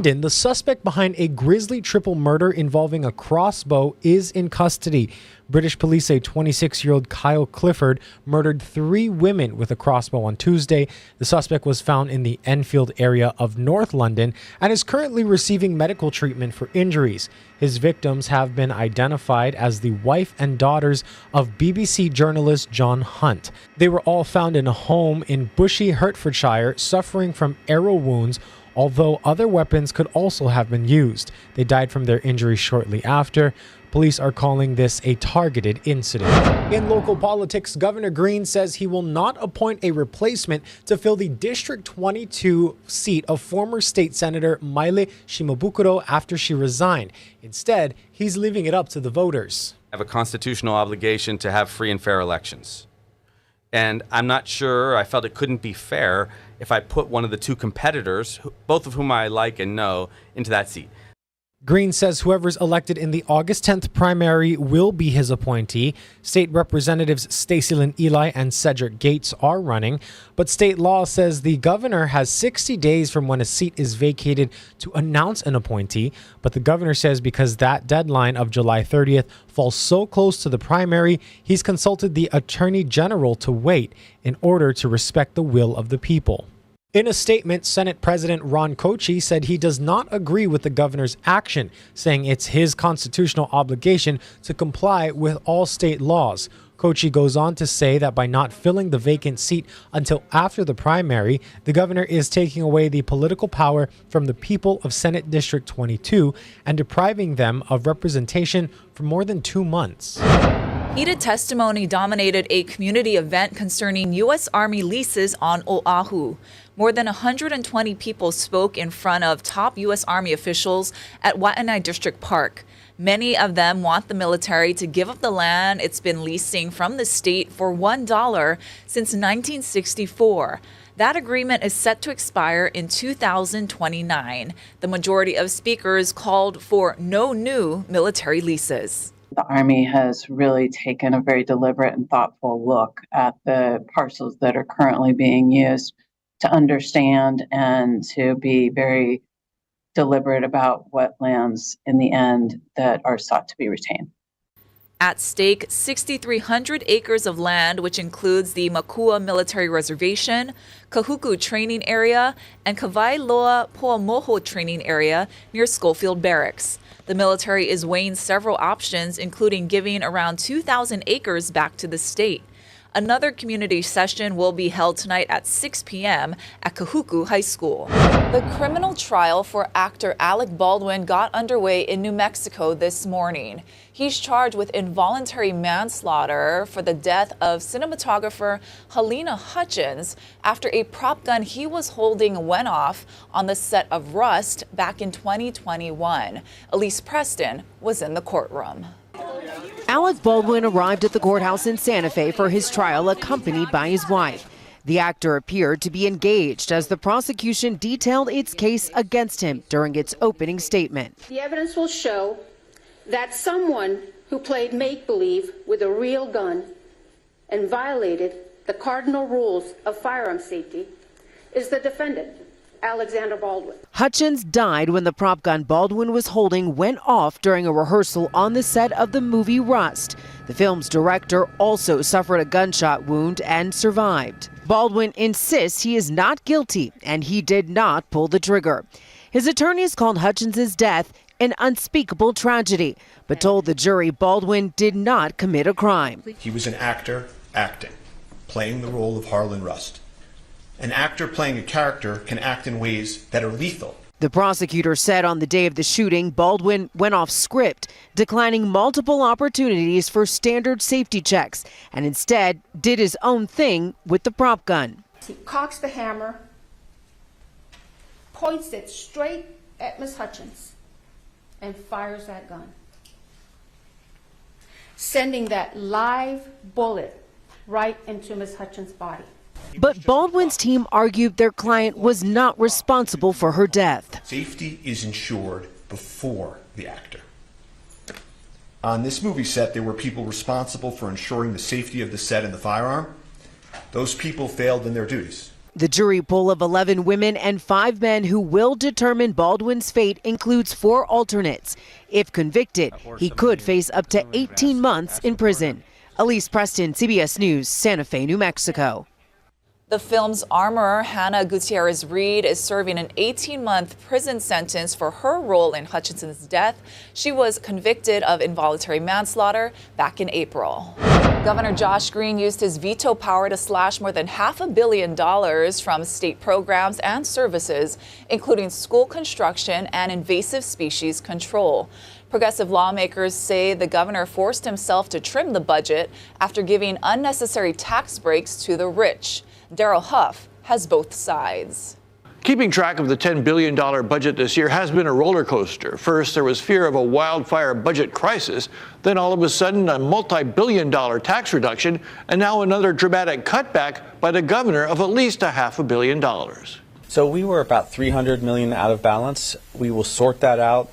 London, the suspect behind a grisly triple murder involving a crossbow is in custody. British police say 26-year-old Kyle Clifford murdered 3 women with a crossbow on Tuesday. The suspect was found in the Enfield area of North London and is currently receiving medical treatment for injuries. His victims have been identified as the wife and daughters of BBC journalist John Hunt. They were all found in a home in Bushey, Hertfordshire, suffering from arrow wounds, although other weapons could also have been used. They died from their injuries shortly after. Police are calling this a targeted incident. In local politics, Governor Green says he will not appoint a replacement to fill the District 22 seat of former State Senator Maile Shimabukuro after she resigned. Instead, he's leaving it up to the voters. I have a constitutional obligation to have free and fair elections. And I'm not sure, I felt it couldn't be fair if I put one of the 2 competitors, both of whom I like and know, into that seat. Green says whoever's elected in the August 10th primary will be his appointee. State Representatives Stacey Lynn Eli and Cedric Gates are running, but state law says the governor has 60 days from when a seat is vacated to announce an appointee. But the governor says because that deadline of July 30th falls so close to the primary, he's consulted the Attorney General to wait in order to respect the will of the people. In a statement, Senate President Ron Kochi said he does not agree with the governor's action, saying it's his constitutional obligation to comply with all state laws. Kochi goes on to say that by not filling the vacant seat until after the primary, the governor is taking away the political power from the people of Senate District 22 and depriving them of representation for more than 2 months. Heated testimony dominated a community event concerning U.S. Army leases on Oahu. More than 120 people spoke in front of top U.S. Army officials at Waianae District Park. Many of them want the military to give up the land it's been leasing from the state for $1 since 1964. That agreement is set to expire in 2029. The majority of speakers called for no new military leases. The Army has really taken a very deliberate and thoughtful look at the parcels that are currently being used to understand and to be very deliberate about what lands in the end that are sought to be retained. At stake, 6,300 acres of land, which includes the Makua Military Reservation, Kahuku Training Area, and Kawailoa Poamoho Training Area near Schofield Barracks. The military is weighing several options, including giving around 2,000 acres back to the state. Another community session will be held tonight at 6 p.m. at Kahuku High School. The criminal trial for actor Alec Baldwin got underway in New Mexico this morning. He's charged with involuntary manslaughter for the death of cinematographer Halyna Hutchins after a prop gun he was holding went off on the set of Rust back in 2021. Elise Preston was in the courtroom. Alec Baldwin arrived at the courthouse in Santa Fe for his trial, accompanied by his wife. The actor appeared to be engaged as the prosecution detailed its case against him during its opening statement. The evidence will show that someone who played make-believe with a real gun and violated the cardinal rules of firearm safety is the defendant, Alexander Baldwin. Hutchins died when the prop gun Baldwin was holding went off during a rehearsal on the set of the movie Rust. The film's director also suffered a gunshot wound and survived. Baldwin insists he is not guilty and he did not pull the trigger. His attorneys called Hutchins's death an unspeakable tragedy, but told the jury Baldwin did not commit a crime. He was an actor acting, playing the role of Harlan Rust. An actor playing a character can act in ways that are lethal. The prosecutor said on the day of the shooting, Baldwin went off script, declining multiple opportunities for standard safety checks, and instead did his own thing with the prop gun. He cocks the hammer, points it straight at Miss Hutchins, and fires that gun, sending that live bullet right into Miss Hutchins' body. But Baldwin's team argued their client was not responsible for her death. Safety is ensured before the actor. On this movie set, there were people responsible for ensuring the safety of the set and the firearm. Those people failed in their duties. The jury pool of 11 women and 5 men who will determine Baldwin's fate includes 4 alternates. If convicted, he could face up to 18 months in prison. Elise Preston, CBS News, Santa Fe, New Mexico. The film's armorer, Hannah Gutierrez-Reed, is serving an 18-month prison sentence for her role in Hutchinson's death. She was convicted of involuntary manslaughter back in April. Governor Josh Green used his veto power to slash more than $500 million from state programs and services, including school construction and invasive species control. Progressive lawmakers say the governor forced himself to trim the budget after giving unnecessary tax breaks to the rich. Daryl Huff has both sides. Keeping track of the $10 billion budget this year has been a roller coaster. First, there was fear of a wildfire budget crisis. Then all of a sudden, a multi-billion-dollar tax reduction, and now another dramatic cutback by the governor of at least $500 million. So we were about $300 million out of balance. We will sort that out.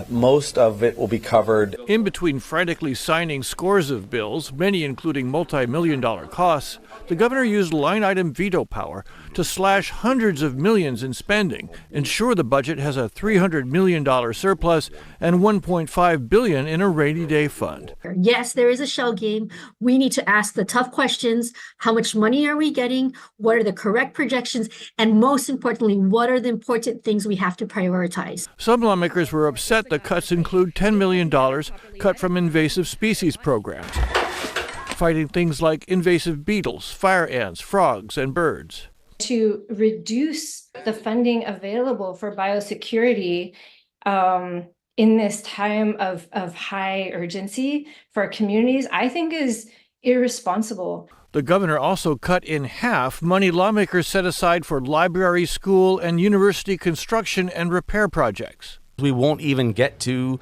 Most of it will be covered. In between frantically signing scores of bills, many including multi-million-dollar costs, the governor used line item veto power to slash hundreds of millions in spending, ensure the budget has a $300 million surplus and $1.5 billion in a rainy day fund. Yes, there is a shell game. We need to ask the tough questions. How much money are we getting? What are the correct projections? And most importantly, what are the important things we have to prioritize? Some lawmakers were upset the cuts include $10 million cut from invasive species programs, fighting things like invasive beetles, fire ants, frogs, and birds. To reduce the funding available for biosecurity in this time of high urgency for communities, I think is irresponsible. The governor also cut in half money lawmakers set aside for library, school, and university construction and repair projects. We won't even get to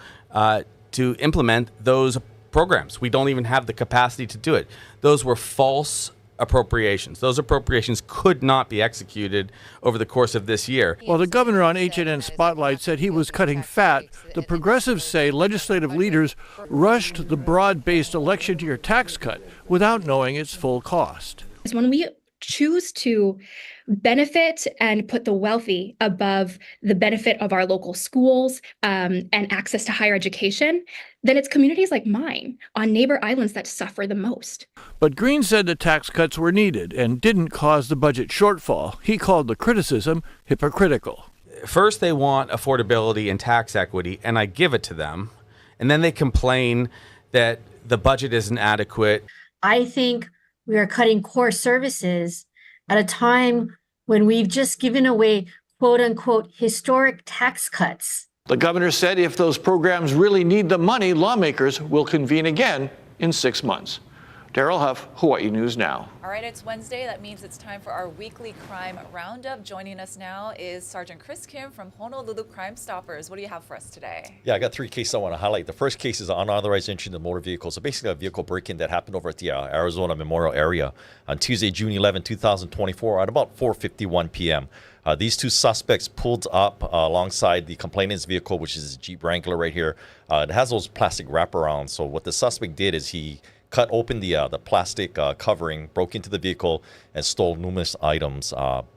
implement those programs. We don't even have the capacity to do it. Those were false appropriations. Those appropriations could not be executed over the course of this year. While the governor on HNN Spotlight said he was cutting fat, the progressives say legislative leaders rushed the broad-based election year tax cut without knowing its full cost. When we choose to benefit and put the wealthy above the benefit of our local schools and access to higher education, then it's communities like mine on neighbor islands that suffer the most. But Green said the tax cuts were needed and didn't cause the budget shortfall. He called the criticism hypocritical. First, they want affordability and tax equity, and I give it to them. And then they complain that the budget isn't adequate. I think we are cutting core services at a time when we've just given away, quote unquote, historic tax cuts. The governor said if those programs really need the money, lawmakers will convene again in 6 months. Daryl Huff, Hawaii News Now. All right, it's Wednesday. That means it's time for our weekly crime roundup. Joining us now is Sergeant Chris Kim from Honolulu Crime Stoppers. What do you have for us today? Yeah, I got 3 cases I want to highlight. The first case is unauthorized entry into motor vehicles. So basically a vehicle break-in that happened over at the Arizona Memorial area on Tuesday, June 11, 2024 at about 4:51 p.m. These 2 suspects pulled up alongside the complainant's vehicle, which is a Jeep Wrangler right here. It has those plastic wraparounds. So what the suspect did is he cut open the plastic covering, broke into the vehicle, and stole numerous items.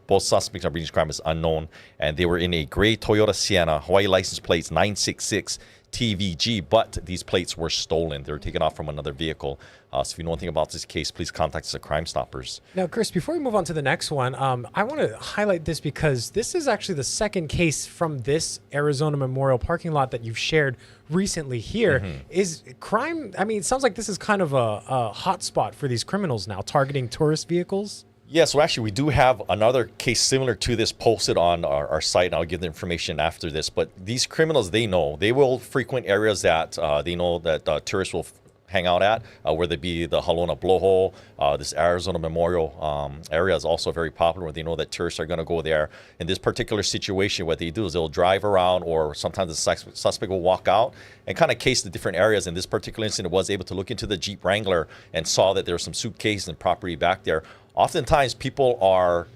Both suspects are being described as unknown, and they were in a gray Toyota Sienna, Hawaii license plates 966 TVG, but these plates were stolen. They were taken off from another vehicle. So if you know anything about this case, please contact us at Crime Stoppers. Now, Chris, before we move on to the next one, I want to highlight this because this is actually the second case from this Arizona Memorial parking lot that you've shared recently here. Mm-hmm. Is crime, I mean, it sounds like this is kind of a hot spot for these criminals now, targeting tourist vehicles. Yeah, so actually we do have another case similar to this posted on our site, and I'll give the information after this. But these criminals, they will frequent areas that they know that tourists will hang out at, whether it be the Halona Blowhole. This Arizona Memorial area is also very popular where they know that tourists are going to go there. In this particular situation, what they do is they'll drive around, or sometimes the suspect will walk out and kind of case the different areas. In this particular incident, was able to look into the Jeep Wrangler and saw that there was some suitcases and property back there. Oftentimes, people are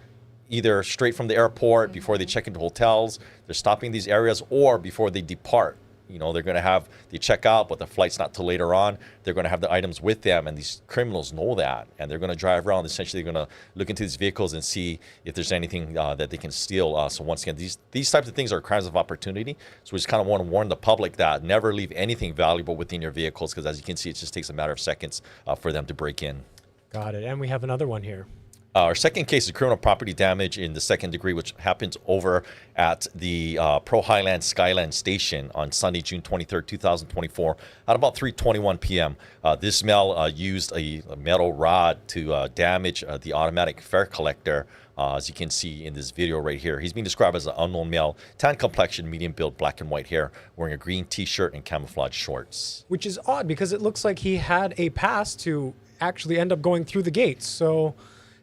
either straight from the airport before they check into hotels, they're stopping these areas, or before they depart You know, they're going to have the checkout, but the flight's not till later on. They're going to have the items with them, and these criminals know that, and they're going to drive around. Essentially, they're going to look into these vehicles and see if there's anything that they can steal. So once again, these types of things are crimes of opportunity. So we just kind of want to warn the public that never leave anything valuable within your vehicles, because as you can see, it just takes a matter of seconds for them to break in. Got it. And we have another one here. Our second case is criminal property damage in the second degree, which happens over at the Pro Highland Skyland Station on Sunday, June 23rd, 2024, at about 3:21 p.m. This male used a metal rod to damage the automatic fare collector, as you can see in this video right here. He's being described as an unknown male, tan complexion, medium build, black and white hair, wearing a green T-shirt and camouflage shorts. Which is odd because it looks like he had a pass to actually end up going through the gates. So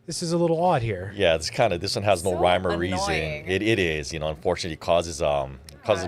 this is a little odd here. Yeah, this one has no rhyme or reason. annoying. It is, unfortunately causes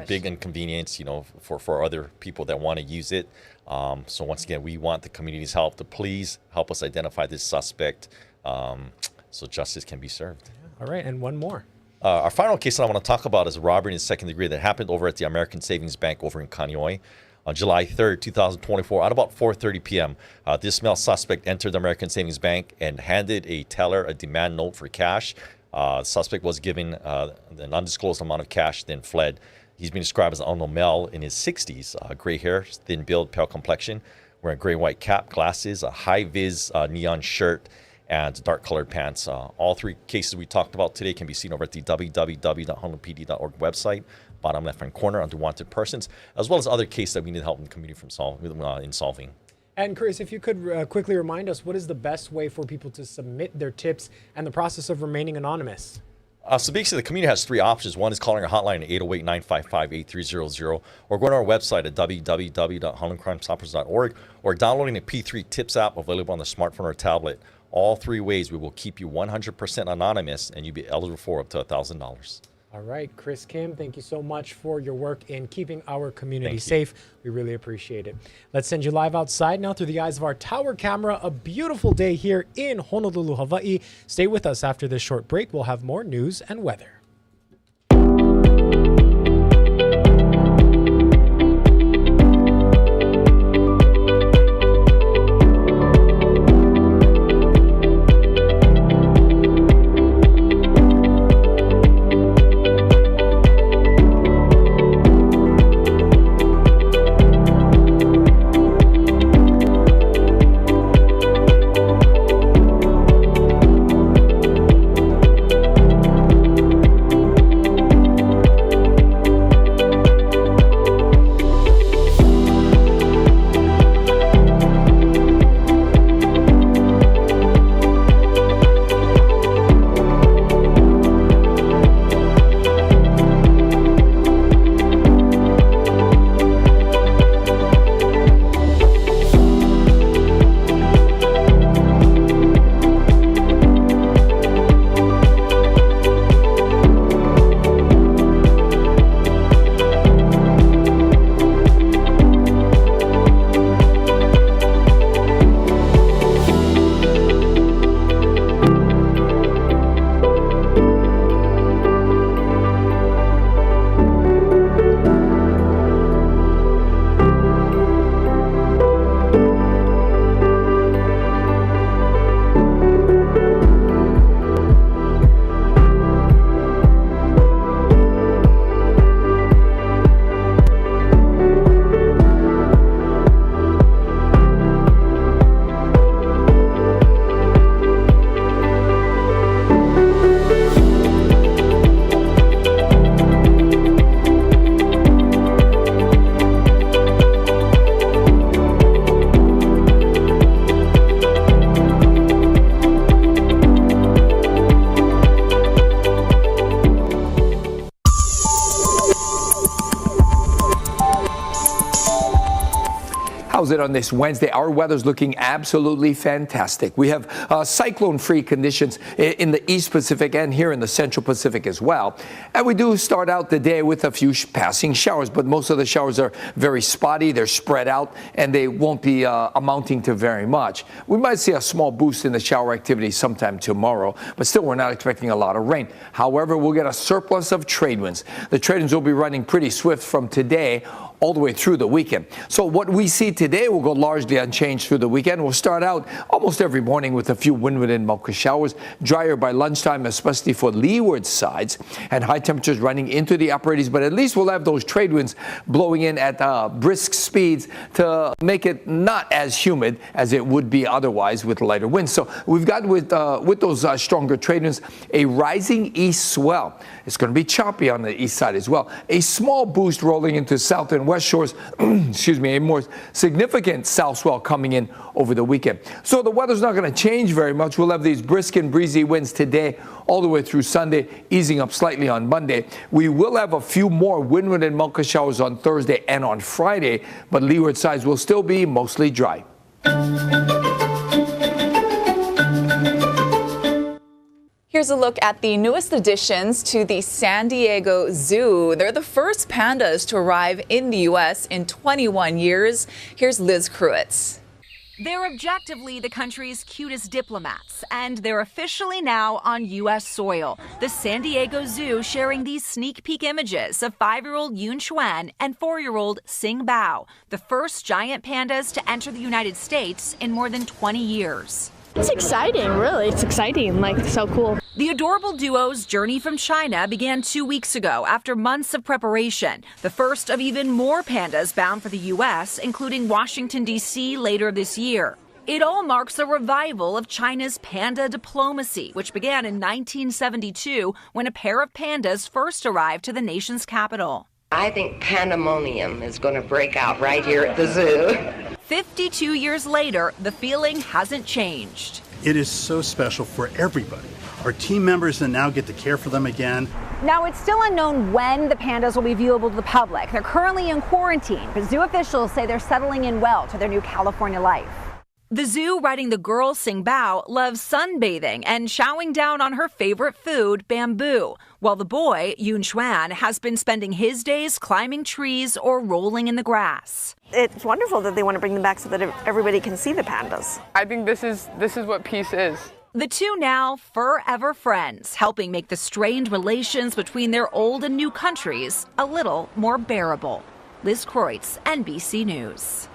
big inconvenience, for other people that want to use it. So once again, we want the community's help to please help us identify this suspect, so justice can be served. All right, and one more. Our final case that I want to talk about is a robbery in the second degree that happened over at the American Savings Bank over in Kaneohe. On July 3rd, 2024, at about 4:30 p.m., this male suspect entered the American Savings Bank and handed a teller a demand note for cash. The suspect was given an undisclosed amount of cash, then fled. He's been described as an unknown male in his 60s, gray hair, thin build, pale complexion, wearing a gray-white cap, glasses, a high-vis neon shirt, and dark-colored pants. All three cases we talked about today can be seen over at the www.honolulupd.org website, bottom left-hand corner under wanted persons, as well as other cases that we need help in the community from solving. And Chris, if you could quickly remind us, what is the best way for people to submit their tips and the process of remaining anonymous? So basically, the community has three options. One is calling our hotline at 808-955-8300, or going to our website at www.honolulucrimestoppers.org, or downloading a P3 Tips app available on the smartphone or tablet. All three ways we will keep you 100% anonymous, and you'll be eligible for up to $1,000. All right, Chris Kim, thank you so much for your work in keeping our community safe. We really appreciate it. Let's send you live outside now through the eyes of our tower camera. A beautiful day here in Honolulu, Hawaii. Stay with us after this short break. We'll have more news and weather. How's it on this Wednesday? Our weather's looking absolutely fantastic. We have cyclone-free conditions in the East Pacific and here in the Central Pacific as well. And we do start out the day with a few passing showers, but most of the showers are very spotty. They're spread out, and they won't be amounting to very much. We might see a small boost in the shower activity sometime tomorrow, but still we're not expecting a lot of rain. However, we'll get a surplus of trade winds. The trade winds will be running pretty swift from today all the way through the weekend. So what we see today will go largely unchanged through the weekend. We'll start out almost every morning with a few windward and Mocha showers, drier by lunchtime, especially for leeward sides, and high temperatures running into the upper 80s. But at least we'll have those trade winds blowing in at brisk speeds to make it not as humid as it would be otherwise with lighter winds. So we've got with those stronger trade winds a rising east swell. It's going to be choppy on the east side as well. A small boost rolling into south and west shores. Excuse me, a more significant south swell coming in over the weekend. So the weather's not going to change very much. We'll have these brisk and breezy winds today all the way through Sunday, easing up slightly on Monday. We will have a few more windward and Mocha showers on Thursday and on Friday, but leeward sides will still be mostly dry. Here's a look at the newest additions to the San Diego Zoo. They're the first pandas to arrive in the U.S. in 21 years. Here's Liz Kruitz. They're objectively the country's cutest diplomats, and they're officially now on U.S. soil. The San Diego Zoo sharing these sneak peek images of 5-year-old Yun Xuan and 4-year-old Xing Bao, the first giant pandas to enter the United States in more than 20 years. It's exciting, really. It's exciting, like so cool. The adorable duo's journey from China began 2 weeks ago after months of preparation. The first of even more pandas bound for the U.S., including Washington, D.C. later this year. It all marks a revival of China's panda diplomacy, which began in 1972 when a pair of pandas first arrived to the nation's capital. I think pandemonium is going to break out right here at the zoo. 52 years later, the feeling hasn't changed. It is so special for everybody. Our team members that now get to care for them again. Now, it's still unknown when the pandas will be viewable to the public. They're currently in quarantine, but zoo officials say they're settling in well to their new California life. The zoo writing the girl Xing Bao loves sunbathing and chowing down on her favorite food, bamboo, while the boy, Yun Xuan, has been spending his days climbing trees or rolling in the grass. It's wonderful that they want to bring them back so that everybody can see the pandas. I think this is what peace is. The two now forever friends, helping make the strained relations between their old and new countries a little more bearable. Liz Kreutz, NBC News.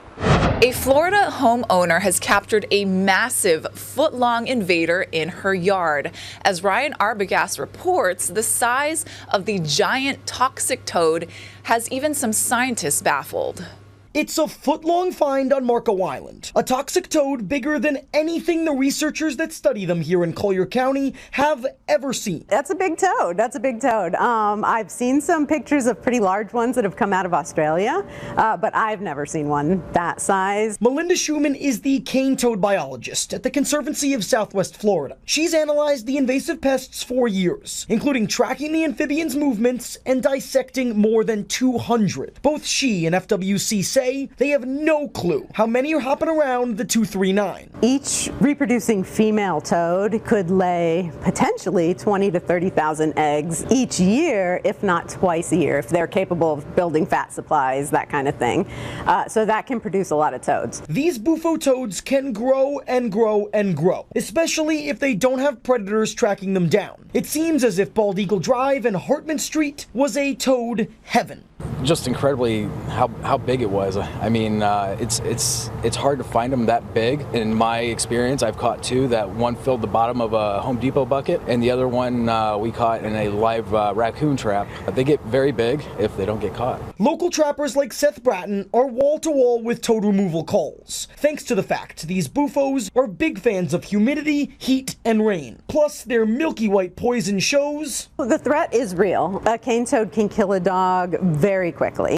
A Florida homeowner has captured a massive foot-long invader in her yard. As Ryan Arbogast reports, the size of the giant toxic toad has even some scientists baffled. It's a foot-long find on Marco Island, a toxic toad bigger than anything the researchers that study them here in Collier County have ever seen. That's a big toad. That's a big toad. I've seen some pictures of pretty large ones that have come out of Australia, but I've never seen one that size. Melinda Schumann is the cane toad biologist at the Conservancy of Southwest Florida. She's analyzed the invasive pests for years, including tracking the amphibian's movements and dissecting more than 200. Both she and FWC say they have no clue how many are hopping around the 239. Each reproducing female toad could lay potentially 20 to 30,000 eggs each year, if not twice a year, if they're capable of building fat supplies, that kind of thing. So that can produce a lot of toads. These bufo toads can grow and grow and grow, especially if they don't have predators tracking them down. It seems as if Bald Eagle Drive and Hartman Street was a toad heaven. Just incredibly how big it was. I mean, it's hard to find them that big. In my experience, I've caught two. That one filled the bottom of a Home Depot bucket, and the other one we caught in a live raccoon trap. They get very big if they don't get caught. Local trappers like Seth Bratton are wall-to-wall with toad removal calls, thanks to the fact these bufos are big fans of humidity, heat, and rain. Plus, their milky white poison shows the threat is real. A cane toad can kill a dog very quickly.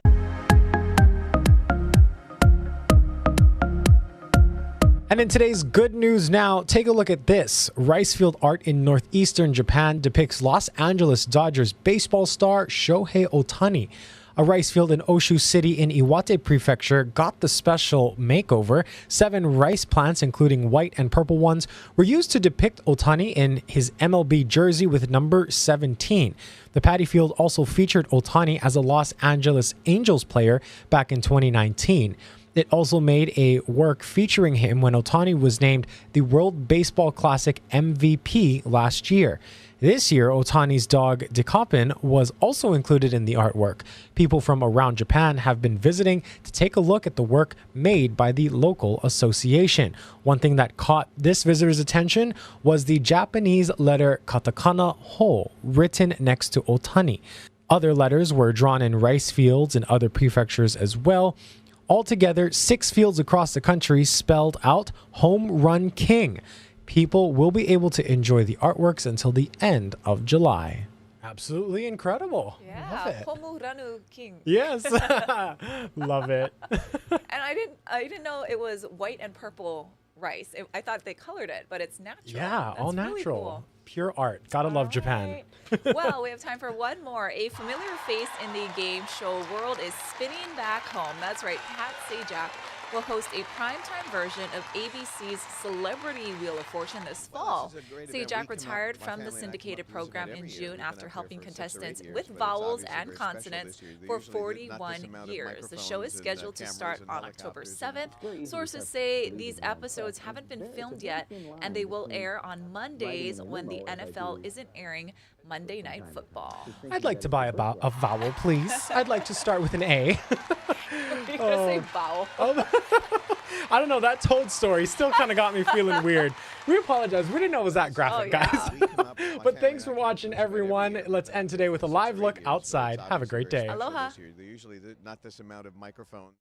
And in today's good news now, take a look at this. Rice field art in northeastern Japan depicts Los Angeles Dodgers baseball star Shohei Ohtani. A rice field in Oahu City in Iwate Prefecture got the special makeover. 7 rice plants, including white and purple ones, were used to depict Ohtani in his MLB jersey with number 17. The paddy field also featured Ohtani as a Los Angeles Angels player back in 2019. It also made a work featuring him when Ohtani was named the World Baseball Classic MVP last year. This year, Ohtani's dog Dekapin was also included in the artwork. People from around Japan have been visiting to take a look at the work made by the local association. One thing that caught this visitor's attention was the Japanese letter katakana ho written next to Ohtani. Other letters were drawn in rice fields in other prefectures as well. Altogether, 6 fields across the country spelled out Home Run King. People will be able to enjoy the artworks until the end of July. Absolutely incredible. Yeah, Love it. Homuranu King. Yes. Love it. And I didn't know it was white and purple rice. I thought they colored it, but it's natural. Yeah, That's all really natural. cool. Pure art. Gotta love Japan. Well, we have time for one more. A familiar face in the game show world is spinning back home. That's right, Pat Sajak will host a primetime version of ABC's Celebrity Wheel of Fortune this fall. Sajak retired from the syndicated program in June after helping contestants with vowels and consonants for 41 years. The show is scheduled to start on October 7th. Sources say these episodes haven't been filmed yet, and they will air on Mondays when the NFL isn't airing Monday Night Football. I'd like to buy a vowel, please. I'd like to start with an A. You're going to say vowel. I don't know. That Toad story still kind of got me feeling weird. We apologize. We didn't know it was that graphic, guys. But thanks for watching, everyone. Let's end today with a live look outside. Have a great day. Aloha. They're usually not this amount of microphone.